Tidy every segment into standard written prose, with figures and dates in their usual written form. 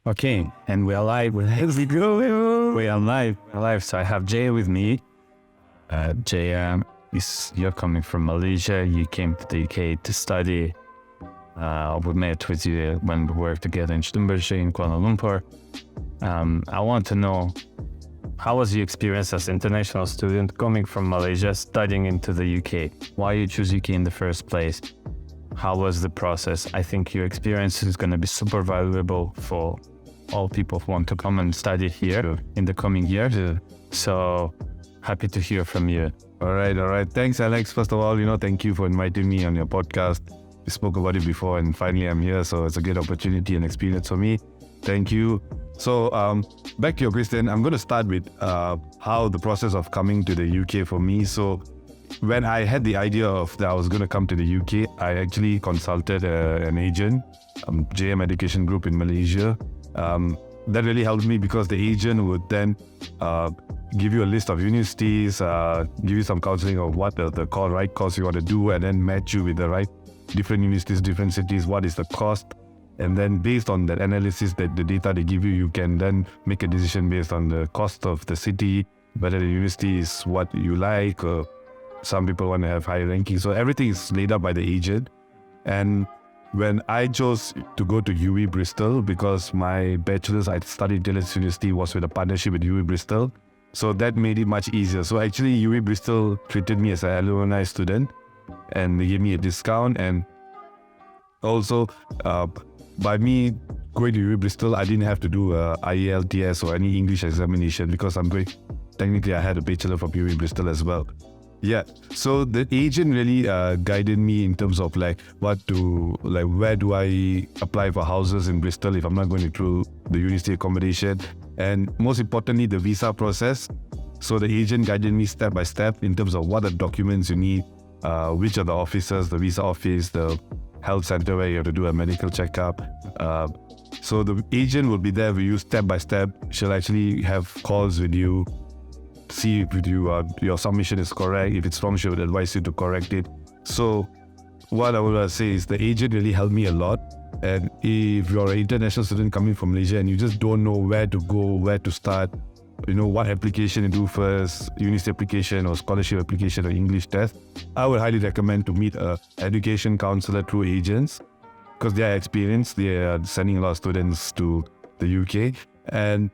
Okay, and we are live. We are live. So I have Jeya with me. Jeya, you're coming from Malaysia. You came to the UK to study. We met with you when we worked together in Schlumberger in Kuala Lumpur. I want to know, how was your experience as an international student coming from Malaysia, studying into the UK? Why you choose UK in the first place? How was the process? I think your experience is going to be super valuable for all people who want to come and study here in the coming years. So happy to hear from you. All right. Thanks, Alex. First of all, thank you for inviting me on your podcast. We spoke about it before and finally I'm here. So it's a great opportunity and experience for me. Thank you. So back to your question, I'm going to start with how the process of coming to the UK for me. So when I had the idea of that I was going to come to the UK, I actually consulted an agent, JM Education Group in Malaysia. That really helped me because the agent would then give you a list of universities, give you some counseling of what the right course you want to do, and then match you with the right different universities, different cities, what is the cost. And then based on that analysis, that the data they give you, you can then make a decision based on the cost of the city, whether the university is what you like, or some people want to have higher rankings. So everything is laid out by the agent. And when I chose to go to UWI Bristol, because my bachelor's I studied Intelligence University was with a partnership with UWI Bristol, so that made it much easier. So actually UWI Bristol treated me as an alumni student and they gave me a discount. And also by me going to UWI Bristol, I didn't have to do a IELTS or any English examination because technically I had a bachelor from UWI Bristol as well. Yeah, so the agent really guided me in terms of where do I apply for houses in Bristol if I'm not going through the university accommodation, and most importantly the visa process. So the agent guided me step by step in terms of what are the documents you need, which are the offices, the visa office, the health center where you have to do a medical checkup. So the agent will be there with you step by step. She'll actually have calls with you, see if your submission is correct. If it's wrong, she would advise you to correct it. So what I would say is the agent really helped me a lot. And if you're an international student coming from Malaysia and you just don't know where to go, where to start, what application to do first, university application or scholarship application or English test, I would highly recommend to meet an education counselor through agents because they are experienced. They are sending a lot of students to the UK. And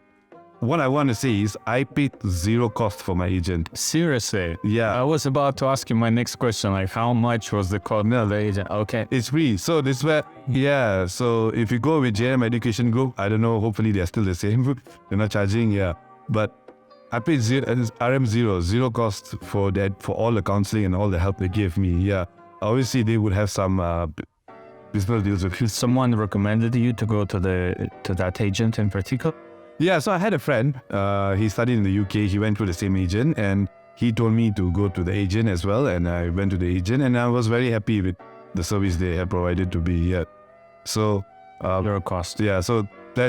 what I want to say is I paid zero cost for my agent. Seriously? Yeah. I was about to ask you my next question, how much was the cost of the agent? Okay. It's free. So this is where, so if you go with JM Education Group, I don't know, hopefully they're still the same. They're not charging, But I paid zero cost for that, for all the counseling and all the help they gave me, Obviously they would have some business deals with you. Someone recommended you to go to that agent in particular? Yeah, so I had a friend, he studied in the UK, he went to the same agent and he told me to go to the agent as well, and I went to the agent and I was very happy with the service they had provided to me. So zero cost.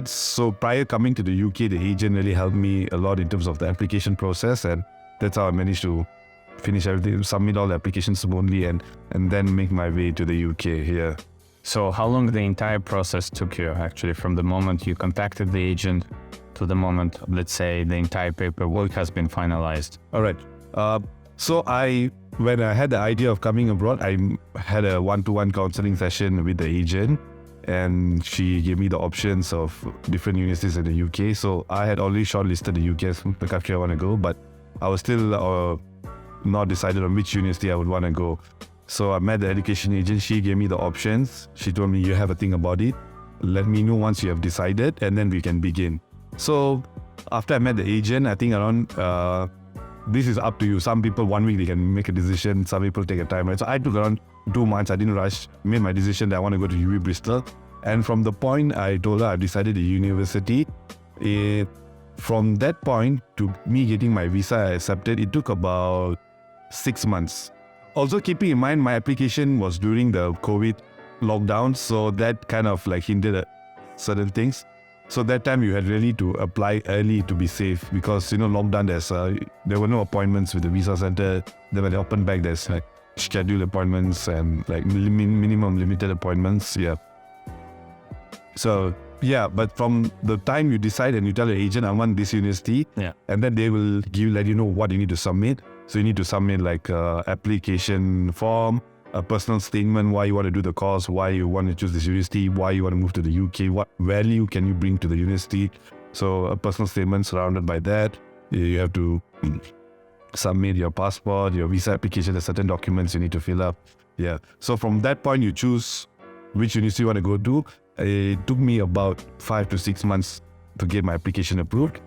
So prior coming to the UK, the agent really helped me a lot in terms of the application process, and that's how I managed to finish everything, submit all the applications smoothly and then make my way to the UK here. So how long the entire process took you actually from the moment you contacted the agent to the moment, let's say, the entire paperwork has been finalized? All right. So when I had the idea of coming abroad, I had a one-to-one counseling session with the agent and she gave me the options of different universities in the UK. So I had already shortlisted the UK as the country I want to go, but I was still not decided on which university I would want to go. So I met the education agent, she gave me the options. She told me, you have a think about it. Let me know once you have decided and then we can begin. So after I met the agent, I think around, this is up to you. Some people 1 week they can make a decision, some people take a time. Right? So I took around 2 months, I didn't rush, made my decision that I want to go to UWI Bristol. And from the point I told her I decided the university, from that point to me getting my visa accepted, it took about 6 months. Also keeping in mind, my application was during the COVID lockdown, so that kind of hindered at certain things. So that time you had really to apply early to be safe because, lockdown, there were no appointments with the visa center. Then when they opened back, there's scheduled appointments and minimum limited appointments. So Yeah, but from the time you decide and you tell your agent, I want this university, and then they will let you know what you need to submit. So you need to submit like a application form, a personal statement, why you want to do the course, why you want to choose this university, why you want to move to the UK, what value can you bring to the university. So a personal statement surrounded by that. You have to submit your passport, your visa application, there's certain documents you need to fill up. Yeah. So from that point, you choose which university you want to go to. It took me about 5 to 6 months to get my application approved.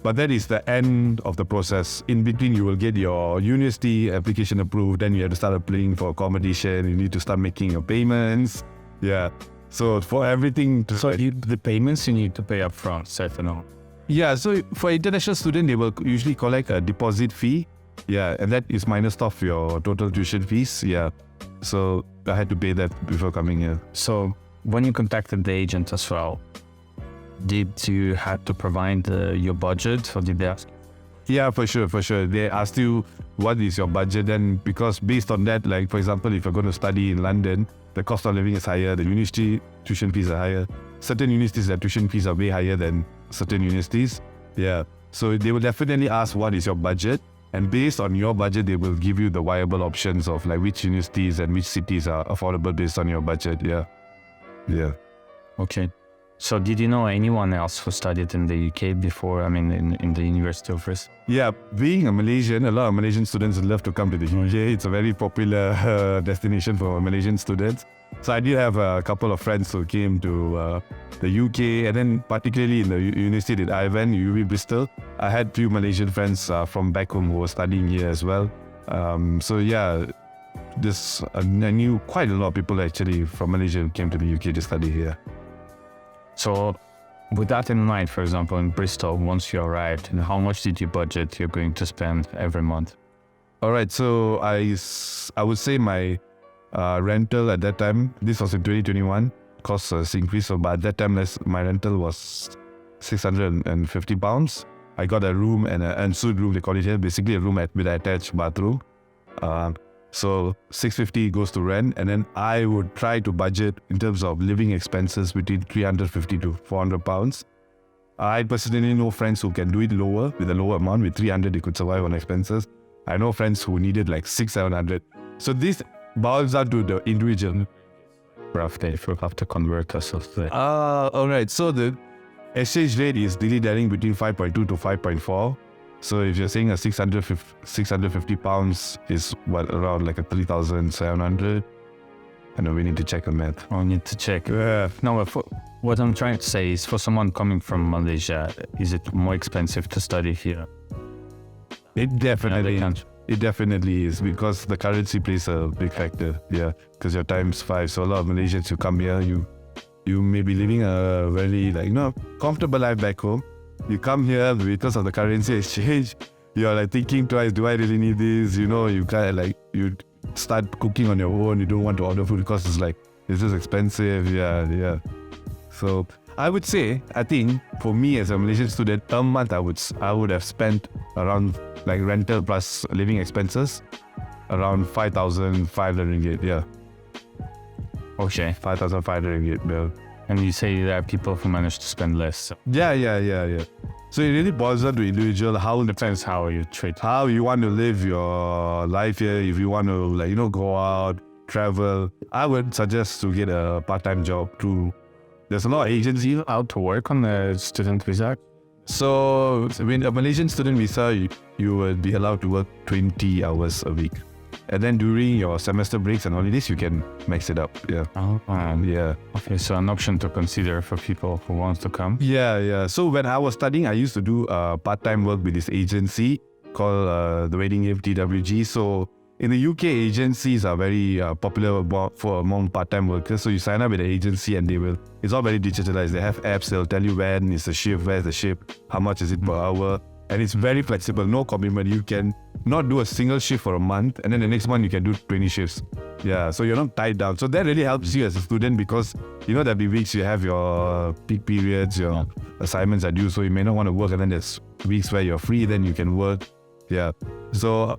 But that is the end of the process. In between, you will get your university application approved. Then you have to start applying for accommodation. You need to start making your payments. Yeah. So for everything... the payments you need to pay up front, certain. Yeah. So for international student, they will usually collect a deposit fee. Yeah. And that is minus off your total tuition fees. Yeah. So I had to pay that before coming here. So when you contacted the agent as well, did you have to provide your budget, or did they ask? Yeah, for sure. They asked you what is your budget, and because based on that, like for example, if you're going to study in London, the cost of living is higher, the university tuition fees are higher. Certain universities, their tuition fees are way higher than certain universities. Yeah. So they will definitely ask what is your budget, and based on your budget, they will give you the viable options of like which universities and which cities are affordable based on your budget. Yeah. Okay. So did you know anyone else who studied in the UK before, in the University of Bristol? Yeah, being a Malaysian, a lot of Malaysian students love to come to the UK. It's a very popular destination for Malaysian students. So I did have a couple of friends who came to the UK, and then particularly in the university that I went, UB Bristol, I had few Malaysian friends from back home who were studying here as well. So yeah, I knew quite a lot of people actually from Malaysia who came to the UK to study here. So with that in mind, for example, in Bristol, once you arrived, how much did you budget you're going to spend every month? All right, so I would say my rental at that time, this was in 2021, cost has increased. So, but at that time, my rental was £650. I got a room and an ensuite room, they call it here, basically a room with an attached bathroom. So 650 goes to rent, and then I would try to budget in terms of living expenses between 350 to 400 pounds. I personally know friends who can do it lower, with a lower amount. With 300, they could survive on expenses. I know friends who needed like 600-700. So this boils down to the individual. Roughly, if we have to convert ourselves to that. All right. So the exchange rate is dilly-dallying between 5.2 to 5.4. So if you're saying a 650 pounds is what, around like a 3,700? I know we need to check on that. I need to check. Yeah. No, what I'm trying to say is, for someone coming from Malaysia, is it more expensive to study here? It definitely is, because the currency plays a big factor. Yeah, because you're times 5. So a lot of Malaysians who come here, you may be living a very comfortable life back home. You come here because of the currency exchange. You're like thinking twice, do I really need this? You kind of you start cooking on your own. You don't want to order food because it's just expensive. Yeah. So I would say, I think for me as a Malaysian student, a month I would have spent around rental plus living expenses around 5,500 ringgit. Yeah. Okay. 5,500 ringgit bill. And you say there are people who manage to spend less. So. Yeah. So it really boils down to individual. Depends how you treat. How you want to live your life here. If you want to go out, travel, I would suggest to get a part-time job too. There's a lot of agencies out to work on the student visa. So with a Malaysian student visa, you would be allowed to work 20 hours a week. And then during your semester breaks and holidays, you can max it up. Yeah. Yeah. Okay, so an option to consider for people who want to come. Yeah. So when I was studying, I used to do part-time work with this agency called the Wedding Gift TWG. So in the UK, agencies are very popular among part-time workers. So you sign up with an agency and it's all very digitalized. They have apps, they'll tell you when is the shift, where's the shift, how much is it per hour. And it's very flexible, no commitment. You can not do a single shift for a month, and then the next month you can do 20 shifts. Yeah, so you're not tied down. So that really helps you as a student, because there'll be weeks you have your peak periods, your assignments are due, so you may not want to work, and then there's weeks where you're free, then you can work. Yeah. So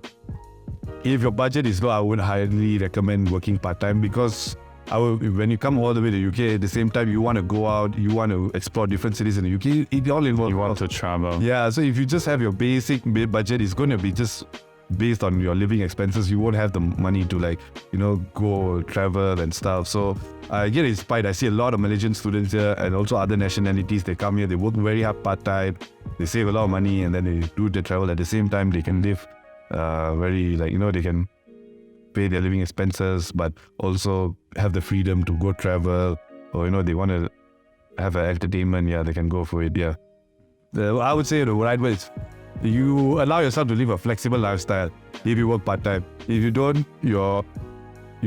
if your budget is low, I would highly recommend working part-time, because when you come all the way to UK, at the same time you want to go out, you want to explore different cities in the UK, it all involves. You want to travel. Yeah, so if you just have your basic budget, it's going to be just based on your living expenses. You won't have the money to go travel and stuff. So I get inspired. I see a lot of Malaysian students here and also other nationalities. They come here, they work very hard part-time, they save a lot of money, and then they do the travel. At the same time, they can live they can pay their living expenses, but also have the freedom to go travel, or they want to have an entertainment. Yeah, they can go for it. Yeah, I would say the right way is you allow yourself to live a flexible lifestyle. If you work part time, if you don't, you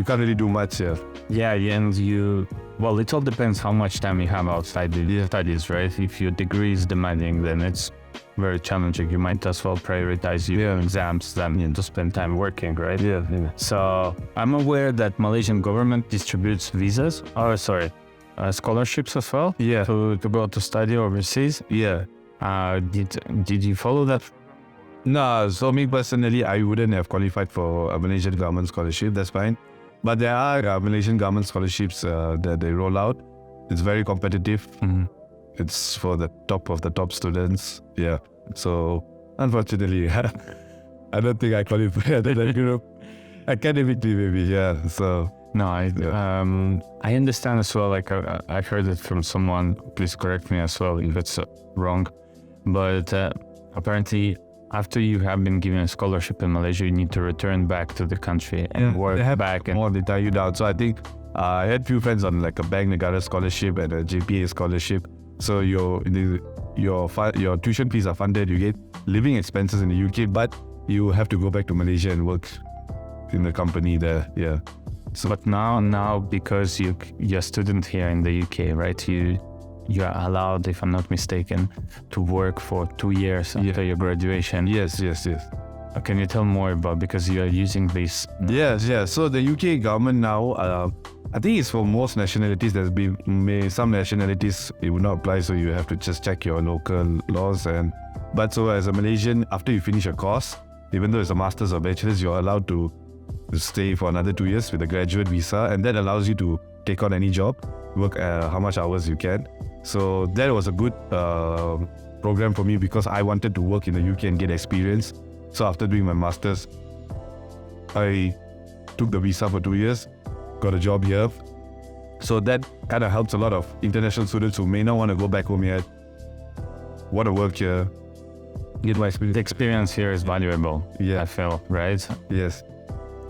can't really do much here. Yeah, and it all depends how much time you have outside the studies, right? If your degree is demanding, then it's very challenging. You might as well prioritize your exams than to spend time working, right? Yeah. So I'm aware that Malaysian government distributes scholarships as well. Yeah. To go to study overseas. Yeah. Did you follow that? No, so me personally, I wouldn't have qualified for a Malaysian government scholarship. That's fine. But there are Malaysian government scholarships that they roll out. It's very competitive. Mm-hmm. It's for the top of the top students. Yeah. So unfortunately, I don't think I qualified in Europe. Academically, maybe. Yeah. So no, I understand as well. Like I heard it from someone. Please correct me as well if it's wrong. But apparently, after you have been given a scholarship in Malaysia, you need to return back to the country and work back. And they tie you down. So I think I had few friends on like a Bank Negara scholarship and a JPA scholarship. So your tuition fees are funded. You get living expenses in the UK, but you have to go back to Malaysia and work in the company there. Yeah. So, but now because you're a student here in the UK, right? You are allowed, if I'm not mistaken, to work for 2 years after your graduation. Yes. Can you tell more about, because you are using this? Yes. So the UK government now, I think it's for most nationalities. There's been some nationalities it would not apply, so you have to just check your local laws. But so as a Malaysian, after you finish a course, even though it's a master's or bachelor's, you're allowed to stay for another 2 years with a graduate visa, and that allows you to take on any job, work how much hours you can. So that was a good program for me because I wanted to work in the UK and get experience. So after doing my master's, I took the visa for 2 years, got a job here. So that kind of helps a lot of international students who may not want to go back home yet, want to work here, get my experience. The experience here is valuable, I feel, right? Yes.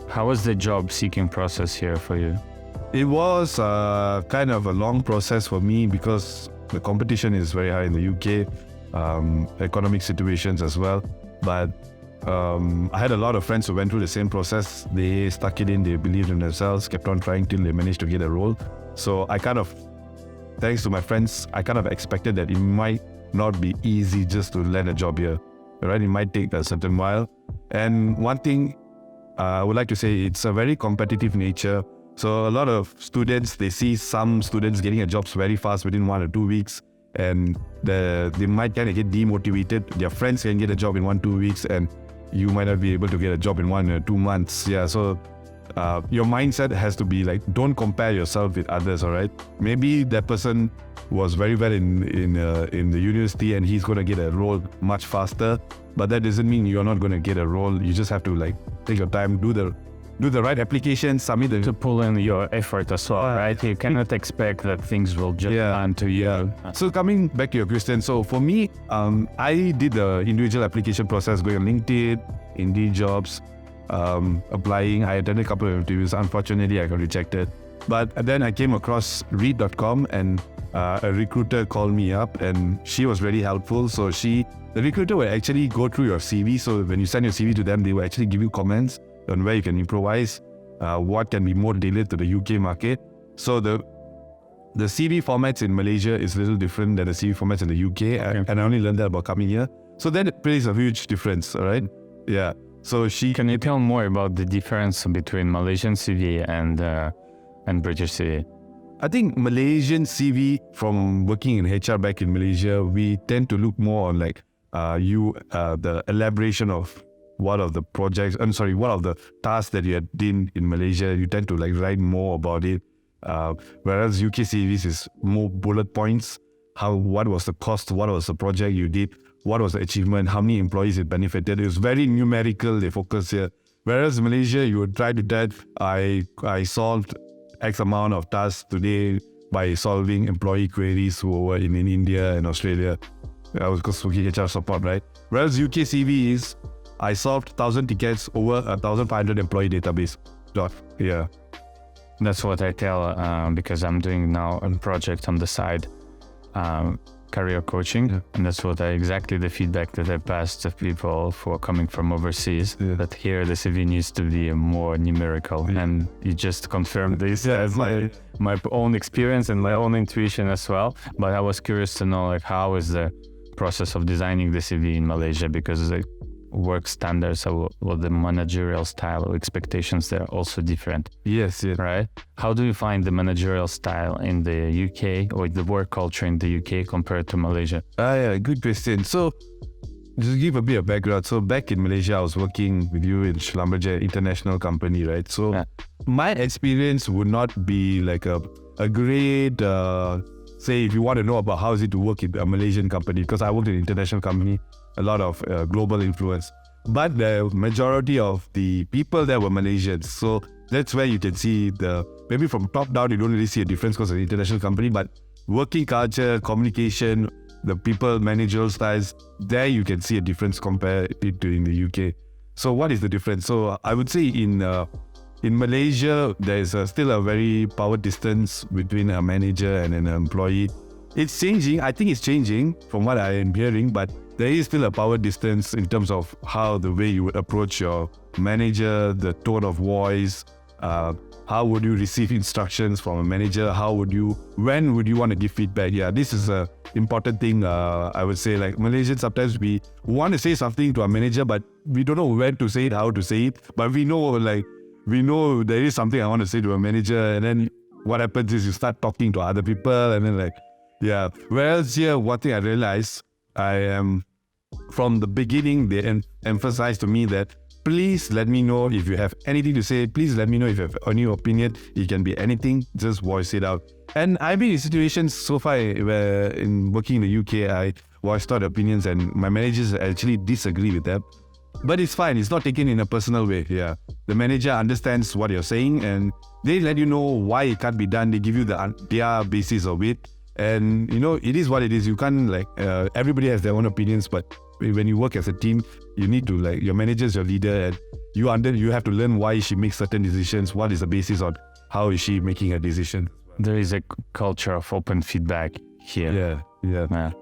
How was the job seeking process here for you? It was kind of a long process for me because the competition is very high in the UK, economic situations as well. But I had a lot of friends who went through the same process. They stuck it in, they believed in themselves, kept on trying till they managed to get a role. So I kind of, thanks to my friends, I kind of expected that it might not be easy just to land a job here, right? It might take a certain while. And one thing I would like to say, it's a very competitive nature. So a lot of students, they see some students getting a jobs very fast within 1 or 2 weeks, and they might kind of get demotivated. Their friends can get a job in 1-2 weeks, and you might not be able to get a job in 1 or 2 months. Yeah, so your mindset has to be like, don't compare yourself with others, all right? Maybe that person was very well in the university and he's going to get a role much faster, but that doesn't mean you're not going to get a role. You just have to like take your time, do the right application, submit it. To pull in your effort as well, right? You cannot expect that things will just come to you. Yeah. So coming back to your question, so for me, I did the individual application process, going on LinkedIn, Indeed jobs, applying. I attended a couple of interviews. Unfortunately, I got rejected. But then I came across read.com, and a recruiter called me up, and she was very helpful. So the recruiter will actually go through your CV. So when you send your CV to them, they will actually give you comments on where you can improvise, what can be more tailored to the UK market. So the CV formats in Malaysia is a little different than the CV formats in the UK, and I only learned that about coming here. So that plays a huge difference, all right? Yeah. So Can you tell more about the difference between Malaysian CV and British CV? I think Malaysian CV, from working in HR back in Malaysia, we tend to look more on like the elaboration of what of the tasks that you had done in Malaysia. You tend to like write more about it. Whereas UK CVs is more bullet points. What was the cost? What was the project you did? What was the achievement? How many employees it benefited? It was very numerical. They focus here. Whereas Malaysia, you would try to tell, I solved X amount of tasks today by solving employee queries who were in India and Australia. I was working HR support, right? Whereas UK CV is, I solved 1,000 tickets over 1,500 employee database. Yeah. That's what I tell because I'm doing now a project on the side, career coaching, and that's what exactly the feedback that I passed to people who are coming from overseas. That here the CV needs to be more numerical, and you just confirmed this as my own experience and my own intuition as well. But I was curious to know how is the process of designing the CV in Malaysia, because the work standards or the managerial style or expectations, they're also different. Yes. Right? How do you find the managerial style in the UK or the work culture in the UK compared to Malaysia? Yeah, good question. So just give a bit of background. So back in Malaysia, I was working with you in Schlumberger International company, right? So my experience would not be like a great, say if you want to know about how is it to work in a Malaysian company, because I worked in an international company, a lot of global influence. But the majority of the people there were Malaysians. So that's where you can see maybe from top down, you don't really see a difference because it's an international company, but working culture, communication, the people, managerial styles, there you can see a difference compared to in the UK. So what is the difference? So I would say in Malaysia, there is still a very power distance between a manager and an employee. It's changing. I think it's changing from what I am hearing, but there is still a power distance in terms of how the way you would approach your manager, the tone of voice, how would you receive instructions from a manager, when would you want to give feedback? Yeah, this is an important thing. I would say, like Malaysians, sometimes we want to say something to our manager, but we don't know when to say it, how to say it. But we know there is something I want to say to a manager, and then what happens is you start talking to other people, and then Whereas here, one thing I realized, from the beginning, they emphasized to me that please let me know if you have anything to say. Please let me know if you have any opinion. It can be anything. Just voice it out. And I've been in situations so far where in working in the UK, I voiced out opinions and my managers actually disagree with them. But it's fine. It's not taken in a personal way. Yeah, the manager understands what you're saying and they let you know why it can't be done. They give you their basis of it. And it is what it is. You can't everybody has their own opinions, but when you work as a team, you need to your manager is your leader, and you have to learn why she makes certain decisions. What is the basis on how is she making a decision? There is a culture of open feedback here. Yeah.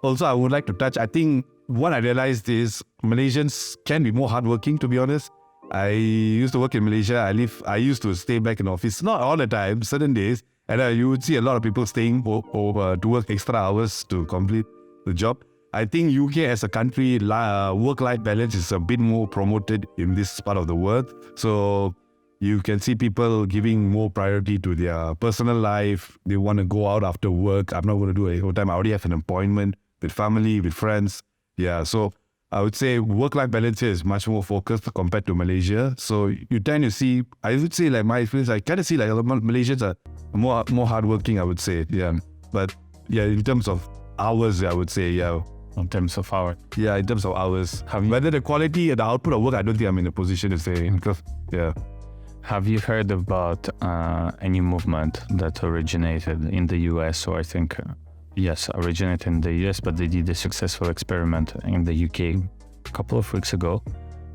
Also, I would like to touch. I think what I realized is Malaysians can be more hardworking. To be honest, I used to work in Malaysia. I used to stay back in office, not all the time, certain days. And you would see a lot of people staying over to work extra hours to complete the job. I think UK as a country, work-life balance is a bit more promoted in this part of the world. So you can see people giving more priority to their personal life. They want to go out after work. I'm not going to do it all the time. I already have an appointment with family, with friends. Yeah, so I would say work-life balance here is much more focused compared to Malaysia. So you tend to see, I would say my experience, I kind of see Malaysians are more hardworking, I would say. Yeah, but in terms of hours, I would say, In terms of hours? Yeah, in terms of hours. Whether the quality and the output of work, I don't think I'm in a position to say. Have you heard about any movement that originated in the US, or I think... Yes, originated in the US, but they did a successful experiment in the UK a couple of weeks ago.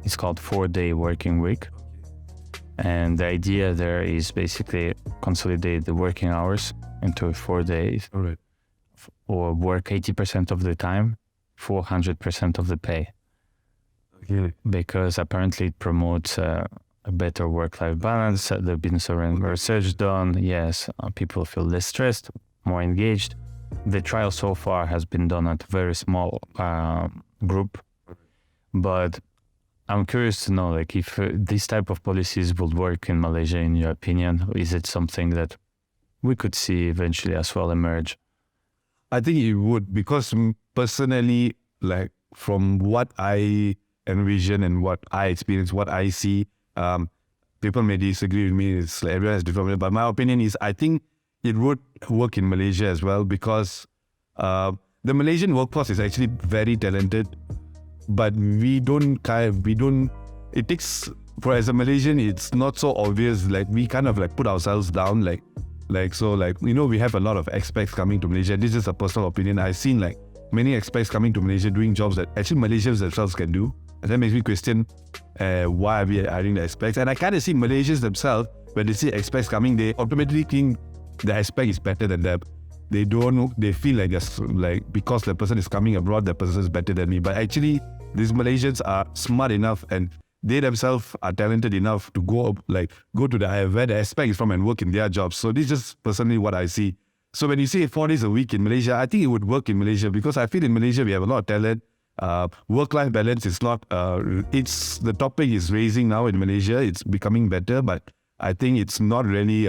It's called 4-day working week. And the idea there is basically consolidate the working hours into 4 days. All right. Or work 80% of the time for 100% of the pay. Okay. Because apparently it promotes a better work-life balance. There have been some research done. Yes, people feel less stressed, more engaged. The trial so far has been done at a very small group, but I'm curious to know, if this type of policies would work in Malaysia, in your opinion. Is it something that we could see eventually as well emerge? I think it would, because personally, from what I envision and what I experience, what I see, people may disagree with me. It's like everyone has different opinion, but my opinion is I think it would work in Malaysia as well because the Malaysian workforce is actually very talented, but it takes, for as a Malaysian, it's not so obvious. Like we kind of like put ourselves down, we have a lot of expats coming to Malaysia. This is a personal opinion. I've seen like many expats coming to Malaysia doing jobs that actually Malaysians themselves can do. And that makes me question why are we hiring the expats? And I kind of see Malaysians themselves, when they see expats coming, they automatically think the expat is better than them. They feel like because the person is coming abroad, the person is better than me. But actually, these Malaysians are smart enough and they themselves are talented enough to go to where the expat is from and work in their jobs. So this is just personally what I see. So when you say 4 days a week in Malaysia, I think it would work in Malaysia because I feel in Malaysia we have a lot of talent. Work-life balance is not, the topic is raising now in Malaysia. It's becoming better, but I think it's not really,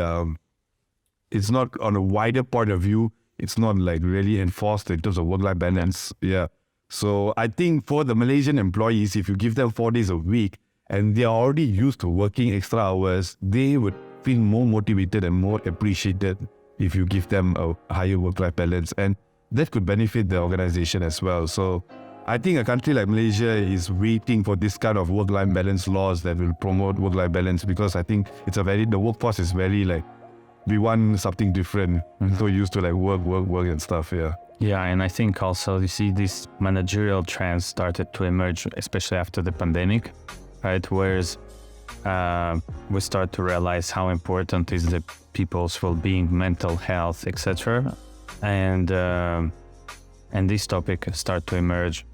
it's not on a wider point of view. It's not like really enforced in terms of work-life balance. Yeah. So I think for the Malaysian employees, if you give them 4 days a week and they are already used to working extra hours, they would feel more motivated and more appreciated if you give them a higher work-life balance. And that could benefit the organization as well. So I think a country like Malaysia is waiting for this kind of work-life balance laws that will promote work-life balance because I think the workforce is very we want something different. So used to work and stuff, yeah. Yeah, and I think also you see this managerial trends started to emerge, especially after the pandemic, right? Whereas we start to realize how important is the people's well-being, mental health, etc. And this topic start to emerge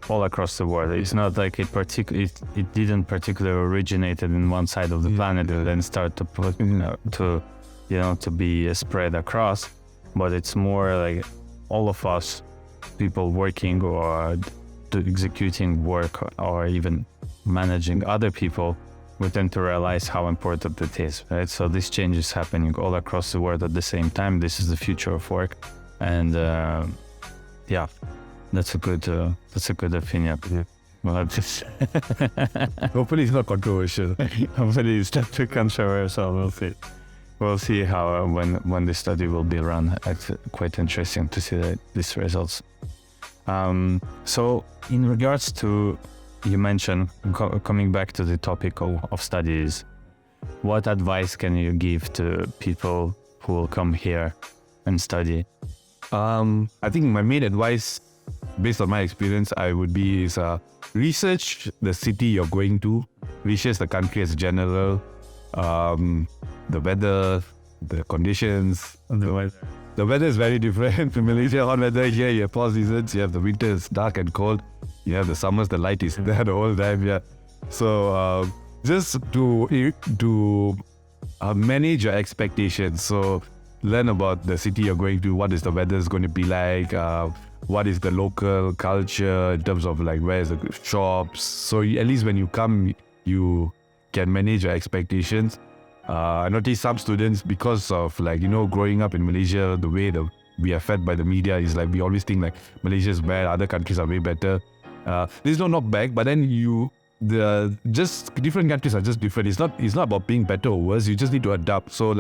all across the world. It's not like it didn't particularly originated in one side of the planet and then start to to be spread across, but it's more like all of us, people working or executing work or even managing other people, we tend to realize how important it is, right? So this change is happening all across the world at the same time. This is the future of work, and that's a good opinion. Yeah. Well, hopefully it's not controversial. Hopefully it's not too controversial. We'll see. We'll see how when the study will be run. It's quite interesting to see these results. So in regards to, you mentioned coming back to the topic of studies, what advice can you give to people who will come here and study? I think my main advice, based on my experience, is research the city you're going to, research the country as general, the weather, the conditions. The weather is very different from Malaysia. Hot weather here, you have 4 seasons. You have the winters, dark and cold. You have the summers, the light is there the whole time. Yeah. So just to manage your expectations. So learn about the city you're going to. What is the weather is going to be like? What is the local culture in terms of where is the shops? So at least when you come, you can manage your expectations. I noticed some students, because of growing up in Malaysia, the way we are fed by the media is we always think Malaysia is bad, other countries are way better. This is not bad, but then just different countries are just different. It's not about being better or worse. You just need to adapt. So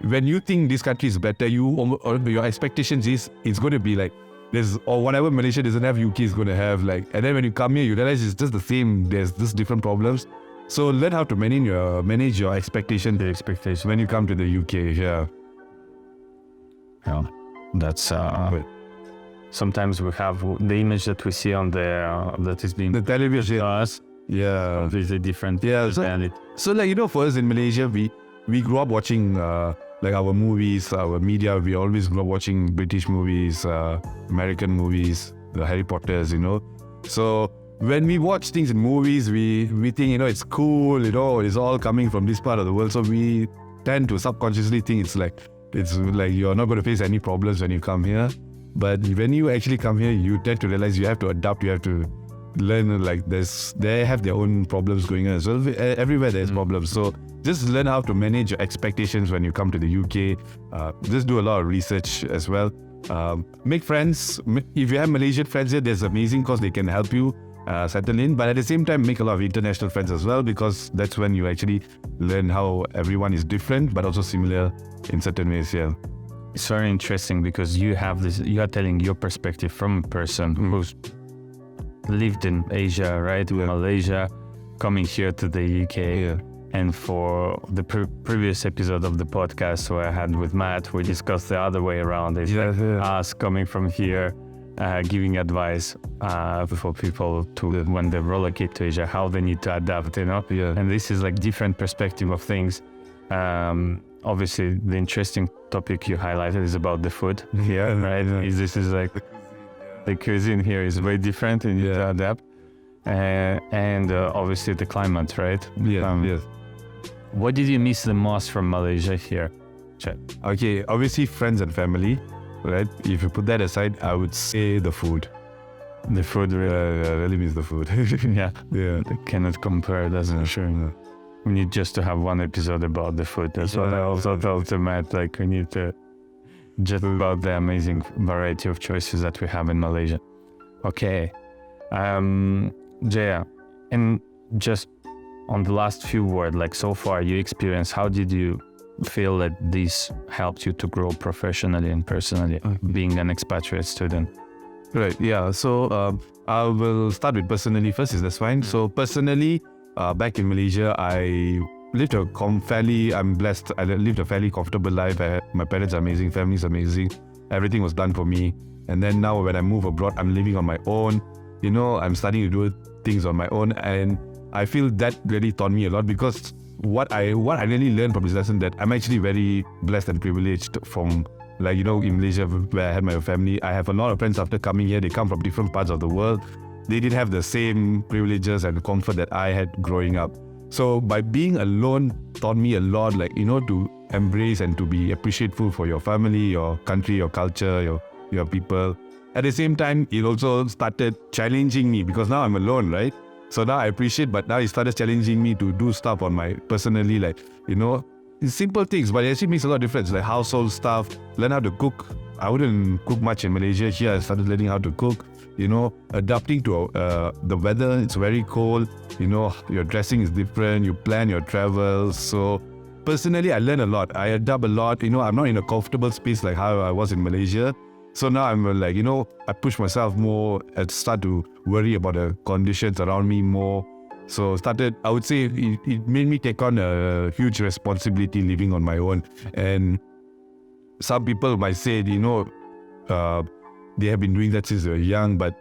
when you think this country is better, your expectations is it's going to be this, or whatever Malaysia doesn't have, UK is going to have and then when you come here, you realize it's just the same. There's just different problems. So learn how to manage your expectation. The expectation when you come to the UK. Yeah. Yeah, that's sometimes we have the image that we see on that is being the television. Us. Yeah, completely different. Yeah. So for us in Malaysia, we grew up watching our movies, our media. We always grew up watching British movies, American movies, the Harry Potters. So when we watch things in movies, we think, it's cool, it's all coming from this part of the world. So we tend to subconsciously think it's like you're not going to face any problems when you come here. But when you actually come here, you tend to realize you have to adapt, you have to learn they have their own problems going on as well. Everywhere there's problems. So just learn how to manage your expectations when you come to the UK. Just do a lot of research as well. Make friends. If you have Malaysian friends here, there's amazing because they can help you. settle in, but at the same time make a lot of international friends as well, because that's when you actually learn how everyone is different but also similar in certain ways. Yeah. It's very interesting because you are telling your perspective from a person who's lived in Asia, right? Yeah. Malaysia, coming here to the UK. Yeah. And for the previous episode of the podcast where I had with Matt, we discussed the other way around. It's us coming from here, giving advice for people to when they relocate to Asia, how they need to adapt, Yeah. And this is like different perspective of things. Obviously, the interesting topic you highlighted is about the food here, right? Yeah. This is like the cuisine here is very different and you need to adapt. And obviously the climate, right? Yeah. Yes. What did you miss the most from Malaysia here? Okay, obviously friends and family, right? If you put that aside, I would say the food. The food, really, I really miss the food. yeah. It cannot compare, doesn't it? Sure. Yeah. We need just to have one episode about the food. That's what I also told to Matt. Like we need to just about the amazing variety of choices that we have in Malaysia. Okay, Jeya, and just on the last few words, like so far you experience, how did you feel that this helped you to grow professionally and personally, being an expatriate student? Right. Yeah. So I will start with personally first. Is that fine? So personally, back in Malaysia, I lived I'm blessed. I lived a fairly comfortable life. My parents are amazing, family's amazing. Everything was done for me. And then now when I move abroad, I'm living on my own. I'm starting to do things on my own. And I feel that really taught me a lot, because what I really learned from this lesson, that I'm actually very blessed and privileged from, in Malaysia where I had my family. I have a lot of friends after coming here. They come from different parts of the world. They didn't have the same privileges and comfort that I had growing up. So by being alone taught me a lot, to embrace and to be appreciative for your family, your country, your culture, your people. At the same time, it also started challenging me, because now I'm alone, right? So now I appreciate, but now it started challenging me to do stuff on my personally, simple things, but it actually makes a lot of difference, like household stuff, learn how to cook. I wouldn't cook much in Malaysia. Here I started learning how to cook, adapting to the weather. It's very cold, your dressing is different, you plan your travels. So personally, I learn a lot. I adapt a lot. I'm not in a comfortable space like how I was in Malaysia. So now I'm I push myself more and start to worry about the conditions around me more. So I would say it made me take on a huge responsibility living on my own. And some people might say, they have been doing that since they were young, but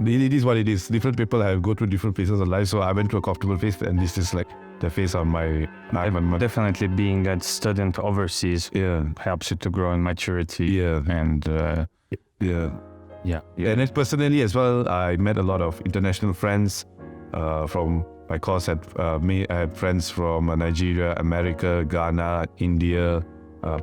it is what it is. Different people have go through different phases of life. So I went through a comfortable phase, and this is the phase on my life. Definitely being a student overseas helps you to grow in maturity. And And then personally as well, I met a lot of international friends from my course. I had friends from Nigeria, America, Ghana, India,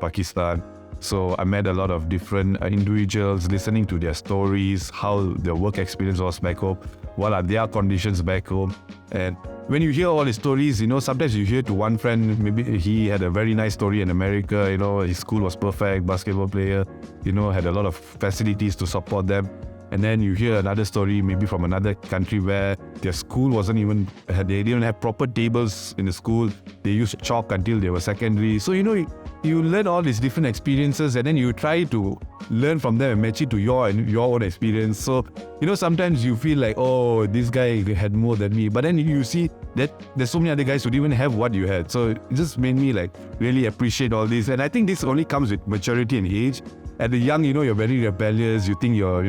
Pakistan. So I met a lot of different individuals, listening to their stories, how their work experience was back home, what are their conditions back home. And when you hear all the stories, sometimes you hear to one friend, maybe he had a very nice story in America, his school was perfect, basketball player, had a lot of facilities to support them. And then you hear another story, maybe from another country where their school they didn't have proper tables in the school. They used chalk until they were secondary. So, you learn all these different experiences, and then you try to learn from them and match it to your own experience. So, sometimes you feel like, oh, this guy had more than me. But then you see that there's so many other guys who didn't even have what you had. So it just made me really appreciate all this. And I think this only comes with maturity and age. At the young, you're very rebellious. You think you're,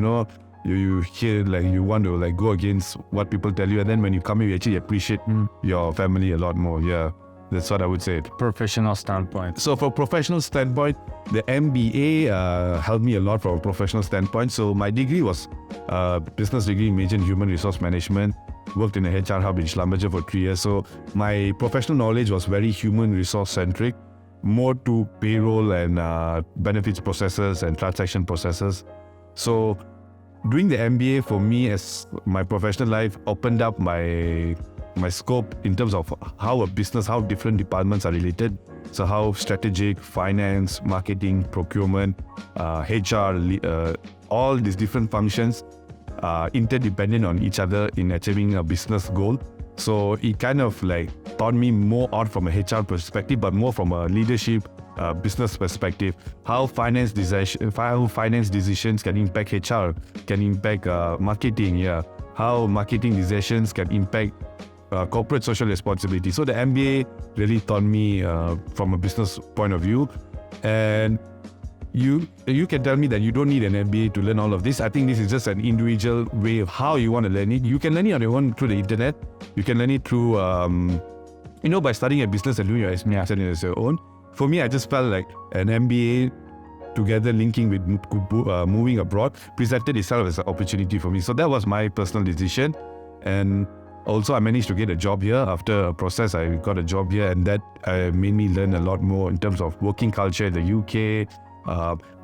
you hear you want to go against what people tell you, and then when you come here, you actually appreciate your family a lot more. Yeah, that's what I would say. Professional standpoint. So for professional standpoint, the MBA helped me a lot from a professional standpoint. So my degree was business degree, major in human resource management. Worked in a HR hub in Schlumberger for 3 years. So my professional knowledge was very human resource centric, more to payroll and benefits processes and transaction processes. So doing the MBA for me as my professional life opened up my scope in terms of how different departments are related. So how strategic, finance, marketing, procurement, HR, all these different functions interdependent on each other in achieving a business goal. So it kind of like taught me more out from a HR perspective, but more from a leadership business perspective, how finance decisions can impact HR, can impact marketing, how marketing decisions can impact corporate social responsibility. So the MBA really taught me from a business point of view. And you can tell me that you don't need an MBA to learn all of this. I think this is just an individual way of how you want to learn it. You can learn it on your own through the internet. You can learn it through, by studying a business and doing your experience as your own. For me, I just felt like an MBA together linking with moving abroad presented itself as an opportunity for me. So that was my personal decision. And also I managed to get a job here. After a process, I got a job here, and that made me learn a lot more in terms of working culture in the UK.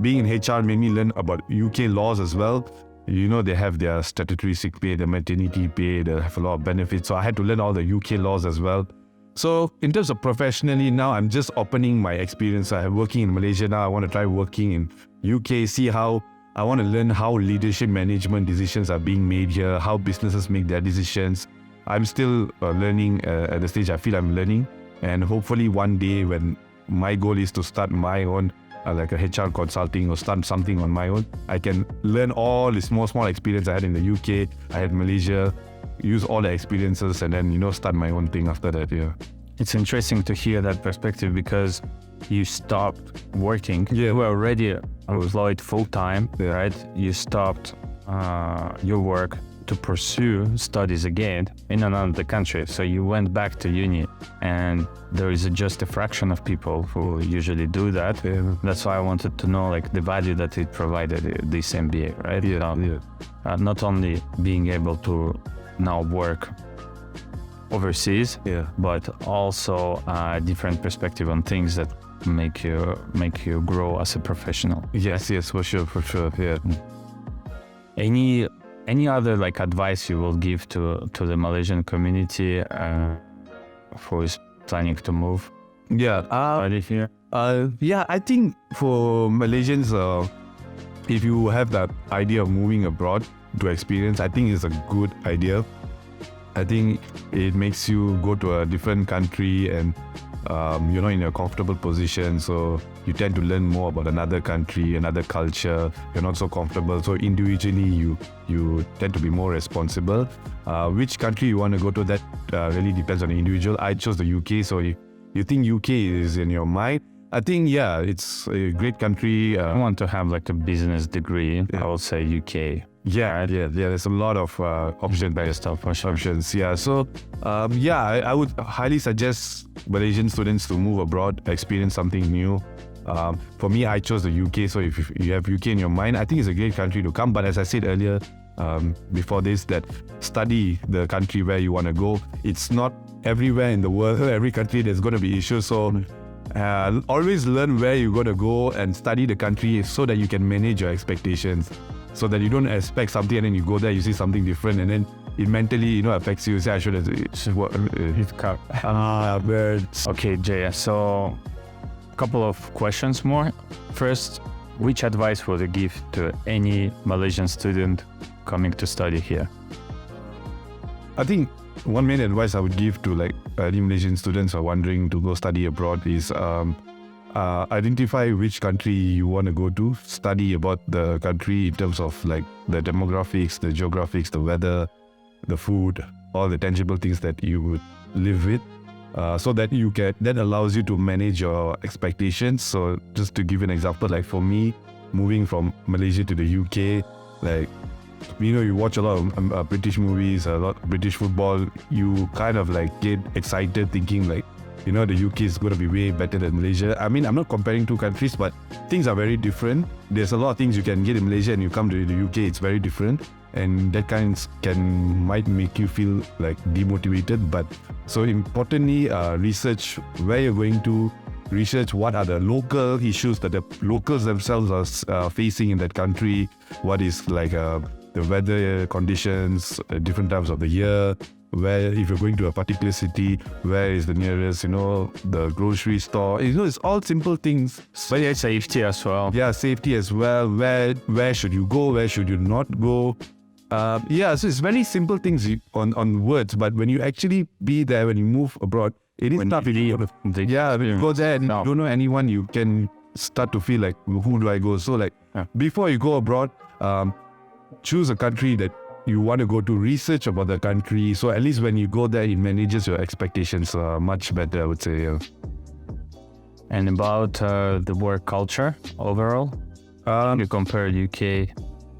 Being in HR made me learn about UK laws as well. They have their statutory sick pay, the maternity pay, they have a lot of benefits. So I had to learn all the UK laws as well. So in terms of professionally, now I'm just opening my experience. I'm working in Malaysia now. I want to try working in UK, see how I want to learn how leadership management decisions are being made here, how businesses make their decisions. I'm still learning at the stage I feel I'm learning. And hopefully one day when my goal is to start my own like a HR consulting or start something on my own, I can learn all the small experience I had in the UK, I had Malaysia, use all the experiences and then, start my own thing after that, It's interesting to hear that perspective because you stopped working. You were already employed full-time, right? You stopped your work to pursue studies again in another country. So you went back to uni, and there is just a fraction of people who usually do that. That's why I wanted to know like the value that it provided, this MBA, right? Not only being able to now work overseas, but also a different perspective on things that make you grow as a professional. Yes, for sure. Any other like advice you will give to the Malaysian community who is planning to move? Study here? I think for Malaysians, if you have that idea of moving abroad to experience, I think it's a good idea. I think it makes you go to a different country and you're not in a comfortable position, so you tend to learn more about another country, another culture. You're not so comfortable, so individually you tend to be more responsible. Which country you want to go to, that really depends on the individual. I chose the UK, so if you think UK is in your mind, I think it's a great country. I want to have like a business degree. I would say UK. There's a lot of options. So I would highly suggest Malaysian students to move abroad, experience something new. For me, I chose the UK. So if you have UK in your mind, I think it's a great country to come. But as I said earlier, before this, that study the country where you want to go. It's not everywhere in the world, every country there's going to be issues. So always learn where you're going to go and study the country so that you can manage your expectations. So that you don't expect something and then you go there, you see something different, and then it mentally, affects you. Say, I should have birds. Okay, Jeya. So, a couple of questions more. First, which advice would you give to any Malaysian student coming to study here? I think one main advice I would give to like any Malaysian students who are wondering to go study abroad is identify which country you want to go to, study about the country in terms of like the demographics, the geographics, the weather, the food, all the tangible things that you would live with, so that that allows you to manage your expectations. So just to give an example, like for me, moving from Malaysia to the UK, like, you watch a lot of British movies, a lot of British football, you kind of like get excited thinking like, the UK is going to be way better than Malaysia. I mean, I'm not comparing two countries, but things are very different. There's a lot of things you can get in Malaysia and you come to the UK, it's very different. And that might make you feel like demotivated. But so importantly, research where you're going to, research what are the local issues that the locals themselves are facing in that country. What is like the weather conditions, different times of the year. Where, if you're going to a particular city, where is the nearest, the grocery store? It's all simple things. But yeah, safety as well. Yeah, safety as well. Where should you go? Where should you not go? So it's very simple things on words, but when you actually be there, when you move abroad, it is not really. When you go there and you don't know anyone, you can start to feel like, who do I go? So before you go abroad, choose a country that you want to go to, research about the country. So at least when you go there, it manages your expectations much better, I would say. Yeah. And about the work culture overall, you compare UK,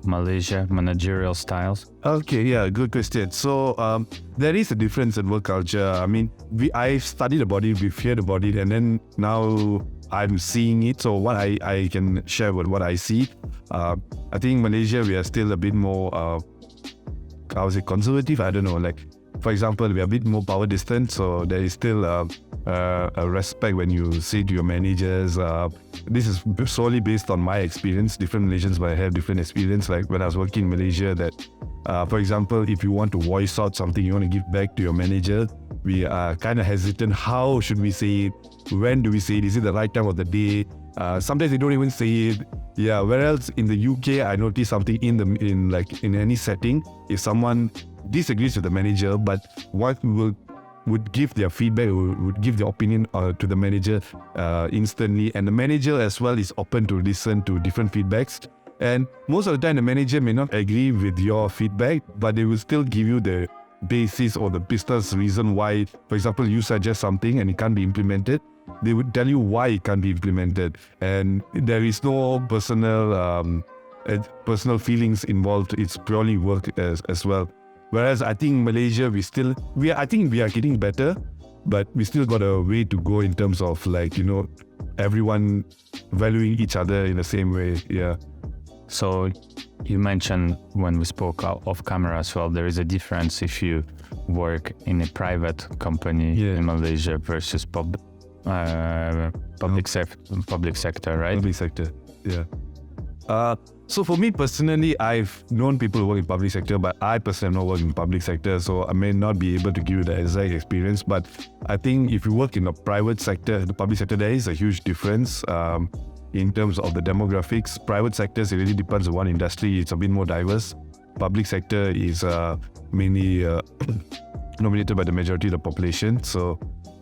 Malaysia, managerial styles? Okay, yeah, good question. So there is a difference in work culture. I mean, I've studied about it, we've heard about it, and then now I'm seeing it. So what I can share with what I see. I think Malaysia, we are still a bit more, conservative? I don't know. Like, for example, we are a bit more power distant. So there is still a respect when you say to your managers. This is solely based on my experience. Different Malaysians might have different experience. Like when I was working in Malaysia, that, for example, if you want to voice out something you want to give back to your manager, we are kind of hesitant. How should we say it? When do we say it? Is it the right time of the day? Sometimes they don't even say it. Yeah. Whereas in the UK, I noticed something in any setting. If someone disagrees with the manager, but would give their feedback, would give their opinion to the manager instantly, and the manager as well is open to listen to different feedbacks. And most of the time, the manager may not agree with your feedback, but they will still give you the basis or the business reason why. For example, you suggest something and it can't be implemented, they would tell you why it can't be implemented, and there is no personal feelings involved. It's purely work as well. Whereas I think Malaysia, I think we are getting better, but we still got a way to go in terms of everyone valuing each other in the same way. Yeah. So you mentioned when we spoke off camera as well, there is a difference if you work in a private company in Malaysia versus public sector, right? Public sector, yeah. So for me personally, I've known people who work in public sector, but I personally have not worked in public sector, so I may not be able to give you the exact experience. But I think if you work in the private sector, the public sector, there is a huge difference in terms of the demographics. Private sectors, it really depends on one industry. It's a bit more diverse. Public sector is mainly dominated by the majority of the population. So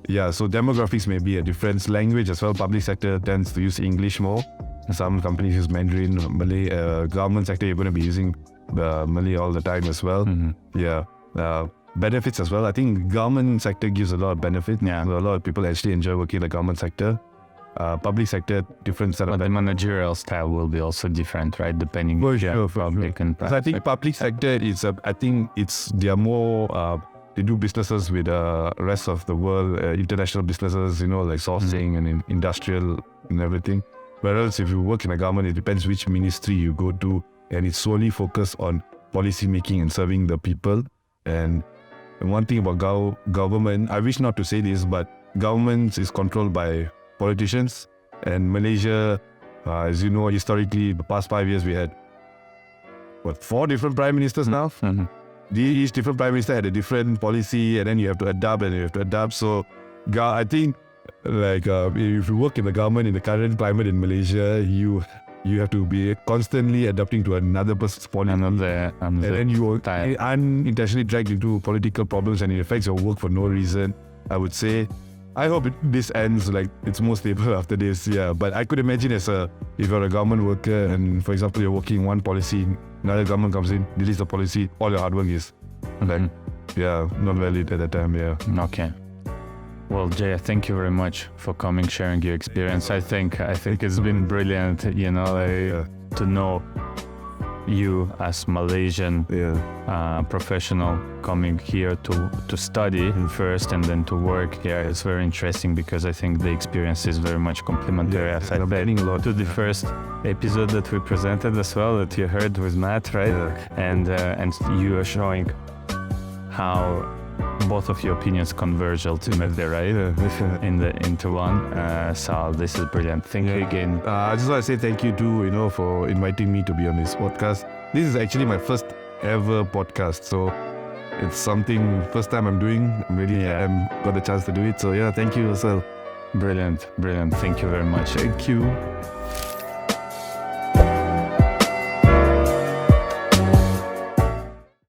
yeah, so demographics may be a difference. Language as well. Public sector tends to use English more. Some companies use Mandarin, Malay. Government sector, you're going to be using Malay all the time as well. Mm-hmm. Yeah. Benefits as well. I think government sector gives a lot of benefit. Yeah. So a lot of people actually enjoy working in the government sector. Public sector, different set of. But the managerial style will be also different, right? Depending on public and private. So I think public sector is. They are more. They do businesses with the rest of the world, international businesses. Like sourcing and industrial and everything. Whereas if you work in a government, it depends which ministry you go to, and it's solely focused on policy making and serving the people. And one thing about government, I wish not to say this, but government is controlled by politicians. And Malaysia, as you know, historically, the past 5 years, we had 4 different prime ministers now? Mm-hmm. Each different prime minister had a different policy, and then you have to adapt. So I think if you work in the government in the current climate in Malaysia, you have to be constantly adapting to another person's policy, and then you are unintentionally dragged into political problems, and it affects your work for no reason. I would say, I hope this ends it's more stable after this. Yeah, but I could imagine if you're a government worker and, for example, you're working one policy, another government comes in, deletes the policy, all your hard work is not valid at that time. Yeah. Okay. Well, Jeya, thank you very much for coming, sharing your experience. I think it's been brilliant, to know you as Malaysian professional coming here to study first and then to work here. It's very interesting because I think the experience is very much complementary, as I said, to the first episode that we presented as well, that you heard with Matt, right? Yeah. And you are showing how both of your opinions converge ultimately, right? into one. So this is brilliant. Thank you again. I just want to say thank you too, for inviting me to be on this podcast. This is actually my first ever podcast, so it's something first time I'm doing. I'm really got the chance to do it. So thank you as well. Brilliant. Thank you very much. Thank you.